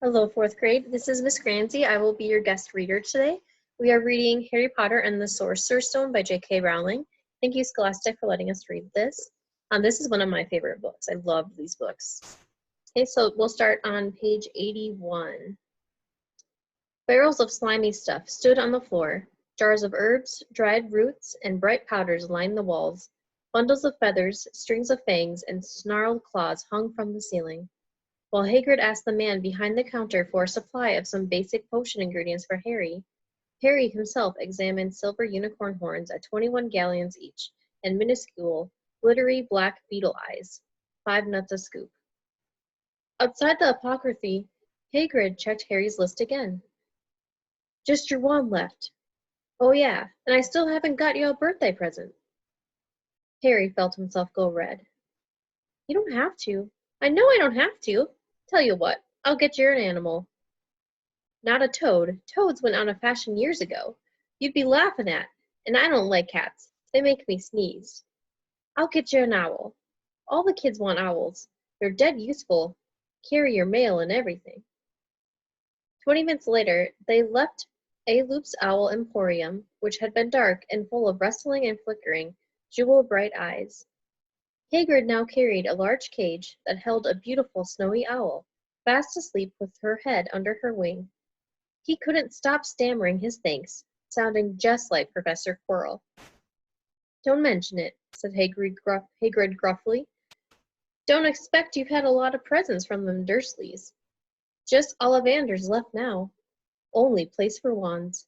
Hello, fourth grade. This is Miss Gransee. I will be your guest reader today. We are reading Harry Potter and the Sorcerer's Stone by JK Rowling. Thank you, Scholastic, for letting us read this. This is one of my favorite books. I love these books. Okay, so we'll start on page 81. Barrels of slimy stuff stood on the floor. Jars of herbs, dried roots, and bright powders lined the walls. Bundles of feathers, strings of fangs, and snarled claws hung from the ceiling. While Hagrid asked the man behind the counter for a supply of some basic potion ingredients for Harry, Harry himself examined silver unicorn horns at 21 galleons each, and minuscule, glittery black beetle eyes, 5 nuts a scoop. Outside the apothecary, Hagrid checked Harry's list again. Just your wand left. Oh yeah, and I still haven't got you a birthday present. Harry felt himself go red. You don't have to. I know I don't have to. Tell you what, I'll get you an animal. Not a toad. Toads went out of fashion years ago. You'd be laughing at, and I don't like cats. They make me sneeze. I'll get you an owl. All the kids want owls. They're dead useful. Carry your mail and everything. 20 minutes later, they left A. Loop's Owl Emporium, which had been dark and full of rustling and flickering, jewel-bright eyes. Hagrid now carried a large cage that held a beautiful snowy owl, fast asleep with her head under her wing. He couldn't stop stammering his thanks, sounding just like Professor Quirrell. Don't mention it, said Hagrid gruffly. Don't expect you've had a lot of presents from them Dursleys. Just Ollivanders left now. Only place for wands.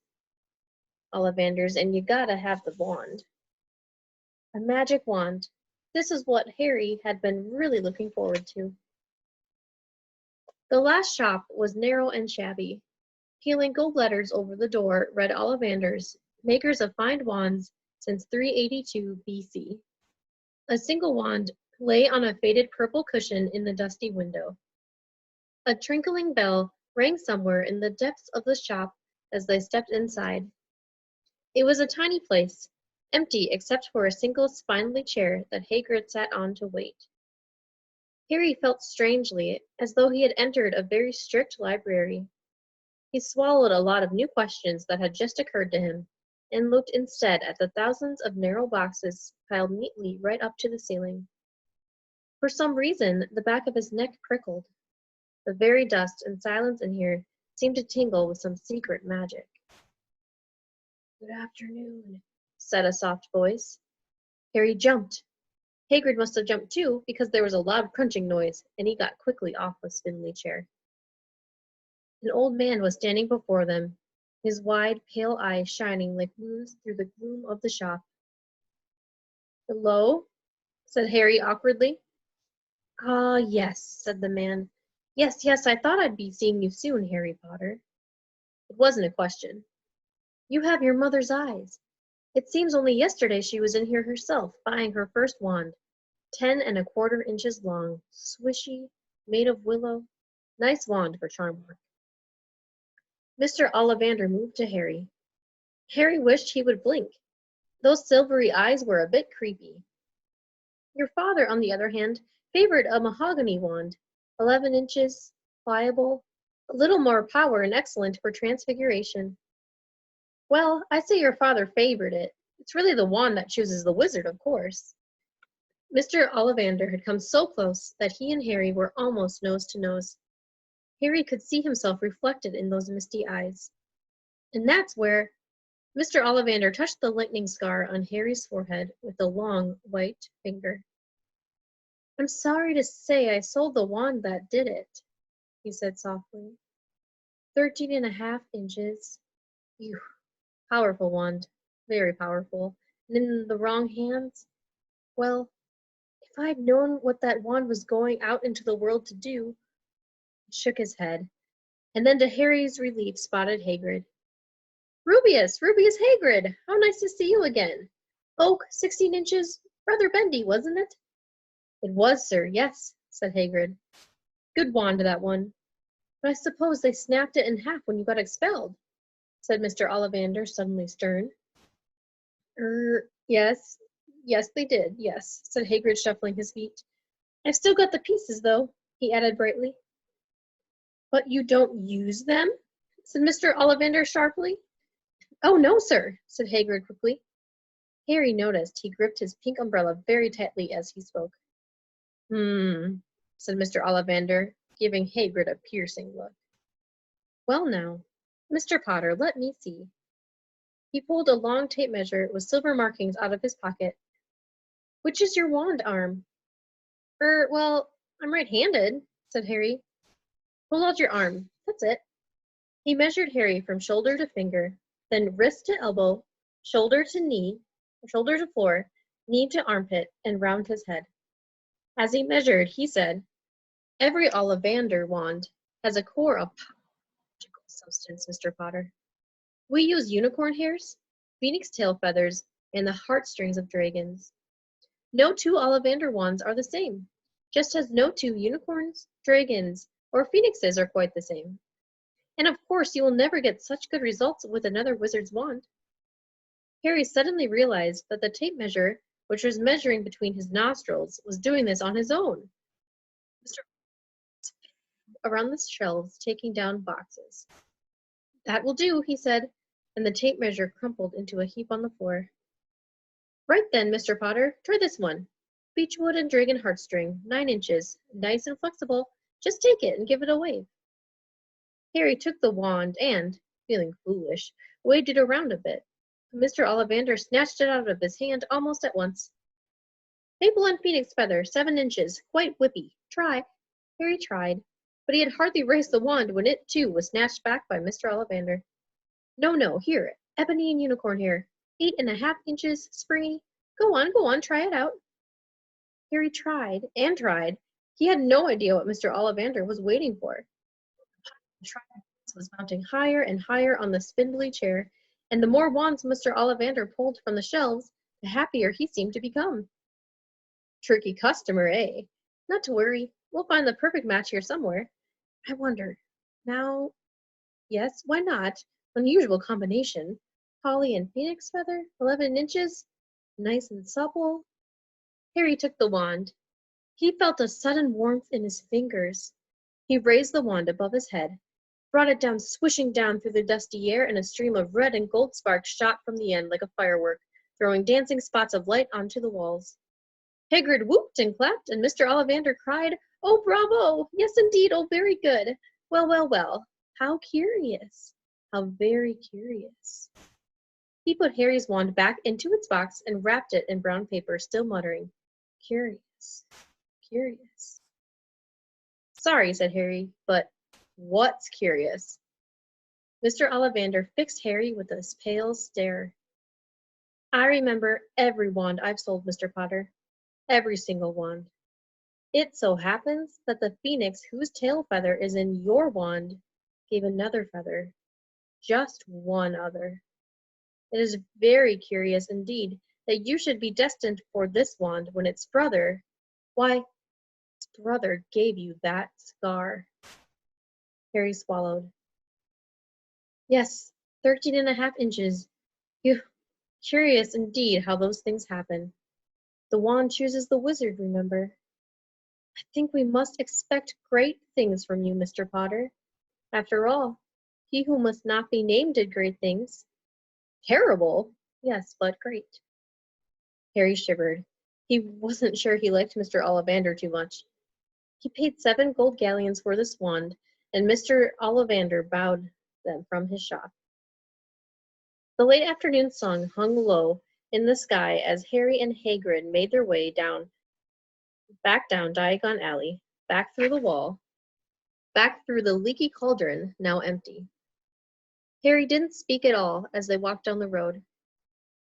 Ollivanders, and you gotta have the wand. A magic wand. This is what Harry had been really looking forward to. The last shop was narrow and shabby. Peeling gold letters over the door read Ollivanders, makers of fine wands since 382 BC. A single wand lay on a faded purple cushion in the dusty window. A tinkling bell rang somewhere in the depths of the shop as they stepped inside. It was a tiny place, empty except for a single spindly chair that Hagrid sat on to wait. Harry felt strangely, as though he had entered a very strict library. He swallowed a lot of new questions that had just occurred to him, and looked instead at the thousands of narrow boxes piled neatly right up to the ceiling. For some reason, the back of his neck prickled. The very dust and silence in here seemed to tingle with some secret magic. Good afternoon, said a soft voice. Harry jumped. Hagrid must have jumped too, because there was a loud crunching noise, and he got quickly off the spindly chair. An old man was standing before them, his wide, pale eyes shining like moons through the gloom of the shop. Hello? Said Harry awkwardly. Ah, yes, said the man. Yes, I thought I'd be seeing you soon, Harry Potter. It wasn't a question. You have your mother's eyes. It seems only yesterday she was in here herself, buying her first wand, 10 1/4 inches long, swishy, made of willow. Nice wand for charm work. Mr. Ollivander moved to Harry. Harry wished he would blink. Those silvery eyes were a bit creepy. Your father, on the other hand, favored a mahogany wand, 11 inches, pliable, a little more power and excellent for transfiguration. Well, I say your father favored it. It's really the wand that chooses the wizard, of course. Mr. Ollivander had come so close that he and Harry were almost nose to nose. Harry could see himself reflected in those misty eyes. And that's where Mr. Ollivander touched the lightning scar on Harry's forehead with a long, white finger. I'm sorry to say I sold the wand that did it, he said softly. 13 1/2 inches. Phew. Powerful wand, very powerful, and in the wrong hands? Well, if I'd known what that wand was going out into the world to do. He shook his head, and then to Harry's relief spotted Hagrid. Rubeus Hagrid, how nice to see you again. Oak, 16 inches, rather bendy, wasn't it? It was, sir, yes, said Hagrid. Good wand, that one. But I suppose they snapped it in half when you got expelled, said Mr. Ollivander, suddenly stern. Yes, they did, yes, said Hagrid, shuffling his feet. I've still got the pieces, though, he added brightly. But you don't use them? Said Mr. Ollivander sharply. Oh, no, sir, said Hagrid quickly. Harry noticed he gripped his pink umbrella very tightly as he spoke. Said Mr. Ollivander, giving Hagrid a piercing look. Well now, Mr. Potter, let me see. He pulled a long tape measure with silver markings out of his pocket. Which is your wand arm? Well, I'm right-handed, said Harry. Hold out your arm. That's it. He measured Harry from shoulder to finger, then wrist to elbow, shoulder to knee, shoulder to floor, knee to armpit, and round his head. As he measured, he said, Every Ollivander wand has a core of magical substance, Mr. Potter. We use unicorn hairs, phoenix tail feathers, and the heartstrings of dragons. No two Ollivander wands are the same, just as no two unicorns, dragons, or phoenixes are quite the same. And of course you will never get such good results with another wizard's wand. Harry suddenly realized that the tape measure, which was measuring between his nostrils, was doing this on his own. Mr. around the shelves, taking down boxes. That will do, he said, and the tape measure crumpled into a heap on the floor. Right then, Mr. Potter, try this one. Beechwood and dragon heartstring, 9 inches, nice and flexible. Just take it and give it a wave. Harry took the wand and, feeling foolish, waved it around a bit. Mr. Ollivander snatched it out of his hand almost at once. Maple and phoenix feather, 7 inches, quite whippy. Try. Harry tried, but he had hardly raised the wand when it, too, was snatched back by Mr. Ollivander. No, here, ebony and unicorn hair, 8.5 inches, springy. Go on, try it out. Harry tried and tried. He had no idea what Mr. Ollivander was waiting for. The was mounting higher and higher on the spindly chair, and the more wands Mr. Ollivander pulled from the shelves, the happier he seemed to become. Tricky customer, eh? Not to worry, we'll find the perfect match here somewhere. I wonder. Now, yes, why not? Unusual combination. Holly and phoenix feather, 11 inches, nice and supple. Harry took the wand. He felt a sudden warmth in his fingers. He raised the wand above his head, brought it down, swishing down through the dusty air, and a stream of red and gold sparks shot from the end like a firework, throwing dancing spots of light onto the walls. Hagrid whooped and clapped, and Mr. Ollivander cried, Oh, bravo! Yes, indeed, oh, very good! Well, how curious! How very curious! He put Harry's wand back into its box and wrapped it in brown paper, still muttering, Curious, curious. Sorry, said Harry, but what's curious? Mr. Ollivander fixed Harry with a pale stare. I remember every wand I've sold, Mr. Potter. Every single wand. It so happens that the phoenix whose tail feather is in your wand gave another feather. Just one other. It is very curious indeed that you should be destined for this wand when its brother, why, its brother gave you that scar. Harry swallowed. Yes, 13.5 inches. Curious indeed how those things happen. The wand chooses the wizard, remember. I think we must expect great things from you, Mr. Potter. After all, he who must not be named did great things. Terrible, yes, but great. Harry shivered. He wasn't sure he liked Mr. Ollivander too much. He paid 7 gold galleons for this wand, and Mr. Ollivander bowed them from his shop. The late afternoon sun hung low in the sky as Harry and Hagrid made their way back down Diagon Alley, back through the wall, back through the leaky cauldron, now empty. Harry didn't speak at all as they walked down the road.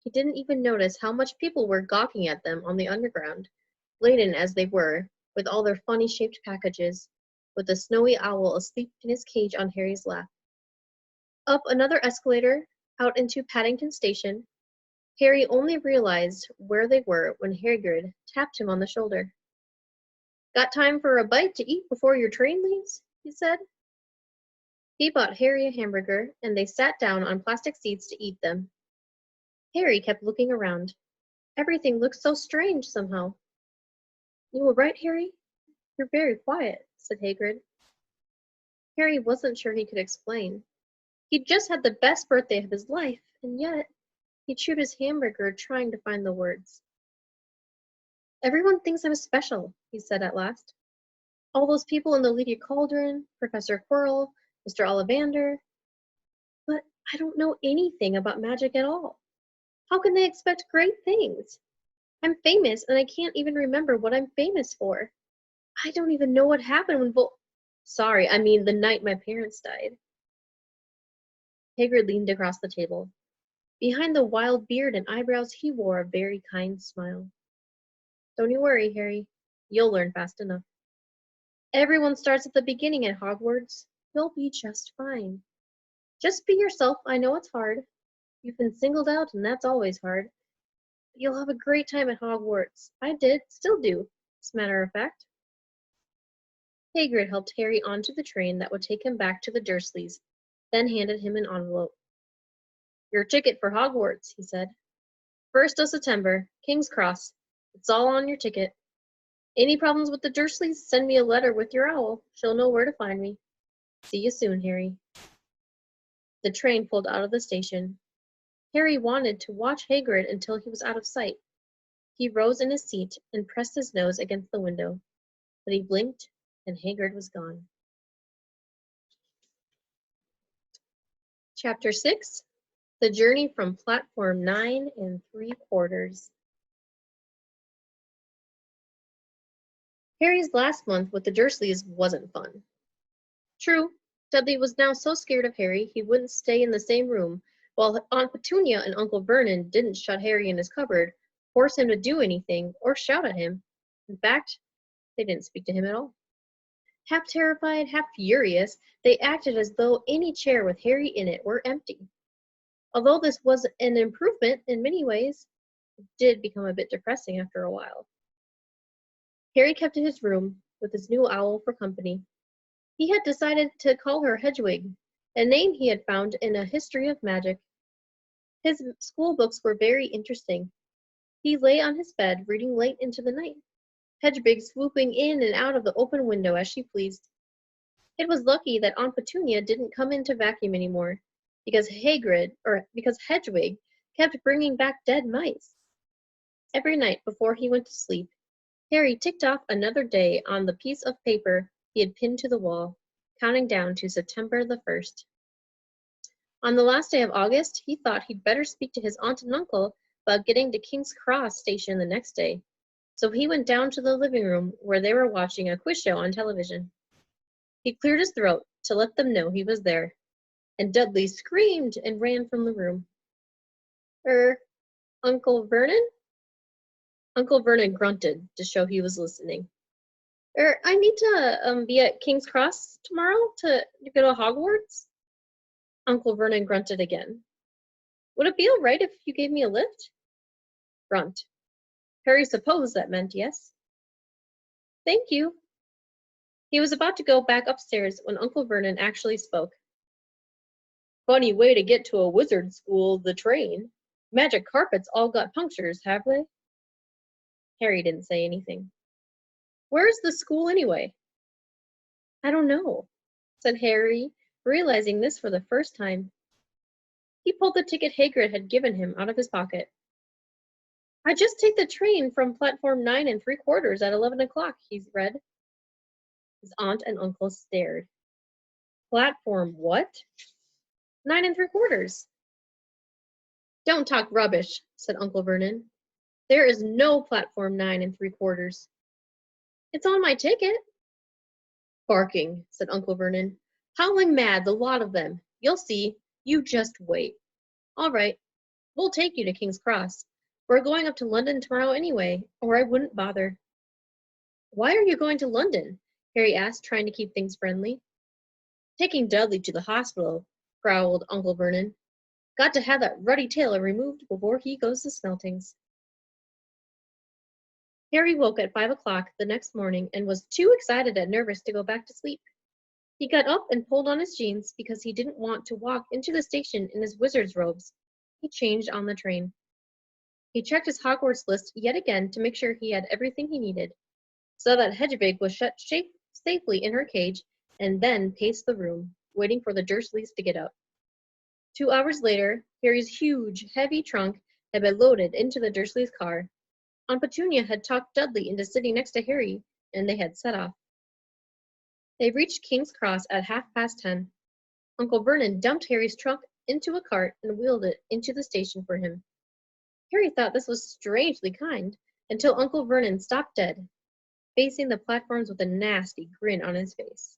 He didn't even notice how much people were gawking at them on the underground, laden as they were, with all their funny-shaped packages, with the snowy owl asleep in his cage on Harry's lap. Up another escalator, out into Paddington Station, Harry only realized where they were when Hagrid tapped him on the shoulder. Got time for a bite to eat before your train leaves? He said. He bought Harry a hamburger, and they sat down on plastic seats to eat them. Harry kept looking around. Everything looked so strange somehow. You all right, Harry? You're very quiet, said Hagrid. Harry wasn't sure he could explain. He'd just had the best birthday of his life, and yet he chewed his hamburger trying to find the words. "Everyone thinks I'm special," he said at last. "All those people in the Leaky Cauldron, Professor Quirrell, Mr. Ollivander. But I don't know anything about magic at all. How can they expect great things? I'm famous, and I can't even remember what I'm famous for. I don't even know what happened when Sorry, I mean the night my parents died." Hagrid leaned across the table. Behind the wild beard and eyebrows he wore a very kind smile. "Don't you worry, Harry. You'll learn fast enough. Everyone starts at the beginning at Hogwarts. You'll be just fine. Just be yourself. I know it's hard. You've been singled out, and that's always hard. But you'll have a great time at Hogwarts. I did, still do, as a matter of fact." Hagrid helped Harry onto the train that would take him back to the Dursleys, then handed him an envelope. "Your ticket for Hogwarts," he said. "1st of September, King's Cross. It's all on your ticket. Any problems with the Dursleys, send me a letter with your owl. She'll know where to find me. See you soon, Harry." The train pulled out of the station. Harry wanted to watch Hagrid until he was out of sight. He rose in his seat and pressed his nose against the window, but he blinked and Hagrid was gone. Chapter 6. The Journey from Platform 9 3/4. Harry's last month with the Dursleys wasn't fun. True, Dudley was now so scared of Harry he wouldn't stay in the same room, while Aunt Petunia and Uncle Vernon didn't shut Harry in his cupboard, force him to do anything, or shout at him. In fact, they didn't speak to him at all. Half terrified, half furious, they acted as though any chair with Harry in it were empty. Although this was an improvement in many ways, it did become a bit depressing after a while. Harry kept to his room, with his new owl for company. He had decided to call her Hedwig, a name he had found in a history of magic. His school books were very interesting. He lay on his bed, reading late into the night, Hedwig swooping in and out of the open window as she pleased. It was lucky that Aunt Petunia didn't come in to vacuum anymore, because Hedwig kept bringing back dead mice. Every night before he went to sleep, Harry ticked off another day on the piece of paper he had pinned to the wall, counting down to September the 1st. On the last day of August, he thought he'd better speak to his aunt and uncle about getting to King's Cross station the next day, so he went down to the living room where they were watching a quiz show on television. He cleared his throat to let them know he was there, and Dudley screamed and ran from the room. Uncle Vernon?" Uncle Vernon grunted to show he was listening. I need to be at King's Cross tomorrow to go to Hogwarts." Uncle Vernon grunted again. "Would it be all right if you gave me a lift?" Grunt. Harry supposed that meant yes. "Thank you." He was about to go back upstairs when Uncle Vernon actually spoke. "Funny way to get to a wizard school, the train. Magic carpets all got punctures, have they?" Harry didn't say anything. "Where's the school anyway?" "I don't know," said Harry, realizing this for the first time. He pulled the ticket Hagrid had given him out of his pocket. "I just take the train from platform 9 3/4 at 11 o'clock, he read. His aunt and uncle stared. "Platform what?" 9 3/4. "Don't talk rubbish," said Uncle Vernon. "There is no platform 9 3/4. "It's on my ticket." "Barking," said Uncle Vernon. "Howling mad, the lot of them. You'll see. You just wait. All right, we'll take you to King's Cross. We're going up to London tomorrow anyway, or I wouldn't bother." "Why are you going to London?" Harry asked, trying to keep things friendly. "Taking Dudley to the hospital," growled Uncle Vernon. "Got to have that ruddy tail removed before he goes to Smeltings." Harry woke at 5 o'clock the next morning and was too excited and nervous to go back to sleep. He got up and pulled on his jeans because he didn't want to walk into the station in his wizard's robes. He changed on the train. He checked his Hogwarts list yet again to make sure he had everything he needed, saw that Hedwig was shut safely in her cage, and then paced the room, waiting for the Dursleys to get up. 2 hours later, Harry's huge, heavy trunk had been loaded into the Dursleys' car. Aunt Petunia had talked Dudley into sitting next to Harry, and they had set off. They reached King's Cross at 10:30. Uncle Vernon dumped Harry's trunk into a cart and wheeled it into the station for him. Harry thought this was strangely kind, until Uncle Vernon stopped dead, facing the platforms with a nasty grin on his face.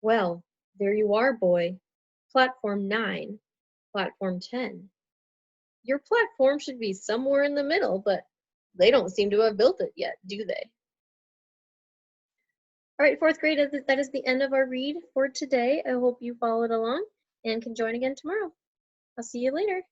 "Well, there you are, boy. Platform 9, platform 10. Your platform should be somewhere in the middle, but they don't seem to have built it yet, do they?" All right, fourth grade, that is the end of our read for today. I hope you followed along and can join again tomorrow. I'll see you later.